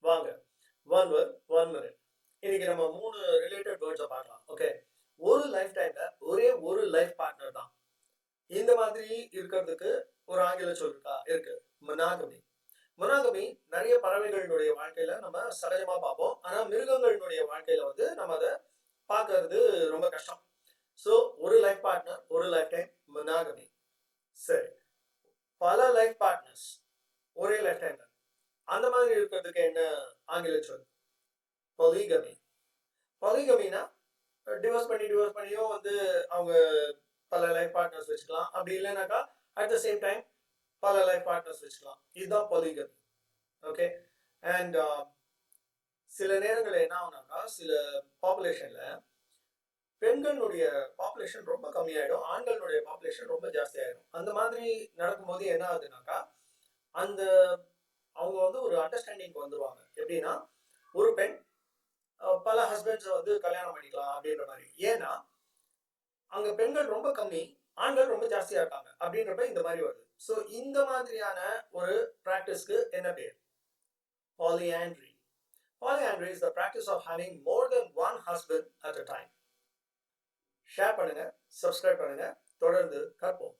வாங்க. One word, one minute. இன்னைக்கு நம்ம 3 ரிலேட்டட் வேர்ட்ஸ பார்க்கலாம். ஓகே. ஒரு லைஃப் டைம்ல ஒரே ஒரு லைஃப் பார்ட்னர் தான். இந்த மாதிரி இருக்கிறதுக்கு ஒரு ஆங்கில சொல் இருக்கா? இருக்கு. மோனோகமி. மோனோகமி நெறைய பறவைகளினுடைய வாழ்க்கையில நம்ம சகஜமா பார்ப்போம். ஆனா மிருகங்களினுடைய வாழ்க்கையில வந்து நம்ம அத பார்க்கறது ரொம்ப கஷ்டம். சோ ஒரு லைஃப் பார்ட்னர், ஒரு லைஃப் டைம் மோனோகமி. சரி. பல லைஃப் பார்ட்னர்ஸ் ஒரே லைஃப் டைம்ல. அந்த மாதிரி இருக்கிறதுக்கு என்ன ஆங்கில சொல்? பொலிகமி. பொலிகமினா டிவோர்ஸ் பண்ணியும் வந்து அவங்க பல லைஃப் பார்ட்னர்ஸ் வச்சுக்கலாம். அப்படி இல்லைனாக்கா அட் த சேம் டைம் பல லைஃப் பார்ட்னர்ஸ் வச்சுக்கலாம். இதுதான் பொலிகமி. ஓகே. அண்ட் சில நேரங்கள்ல என்ன ஆகும்னாக்கா, சில பாப்புலேஷன்ல பெண்களுடைய பாப்புலேஷன் ரொம்ப கம்மியாயிடும். ஆண்களுடைய பாப்புலேஷன் ரொம்ப ஜாஸ்தி ஆயிடும். அந்த மாதிரி நடக்கும்போது என்ன ஆகுதுனாக்கா, அந்த அவங்க வந்து ஒரு அண்டர்ஸ்டாண்டிங்க்கு வந்துருவாங்க. எப்படின்னா, ஒரு பெண் பல ஹஸ்பண்ட்ஸ வந்து கல்யாணம் பண்ணிக்கலாம் அப்படின்ற மாதிரி. ஏன்னா, அங்க பெண்கள் ரொம்ப கம்மி, ஆண்கள் ரொம்ப ஜாஸ்தியா இருக்காங்க. அப்படின்றப்ப இந்த மாதிரி வருது. சோ இந்த மாதிரியான ஒரு பிராக்டிஸ்க்கு என்ன பேர்? Polyandry. Polyandry is the practice of having more than one husband at a time. Share பண்ணுங்க, சப்ஸ்கிரைப் பண்ணுங்க, தொடர்ந்து கற்போம்.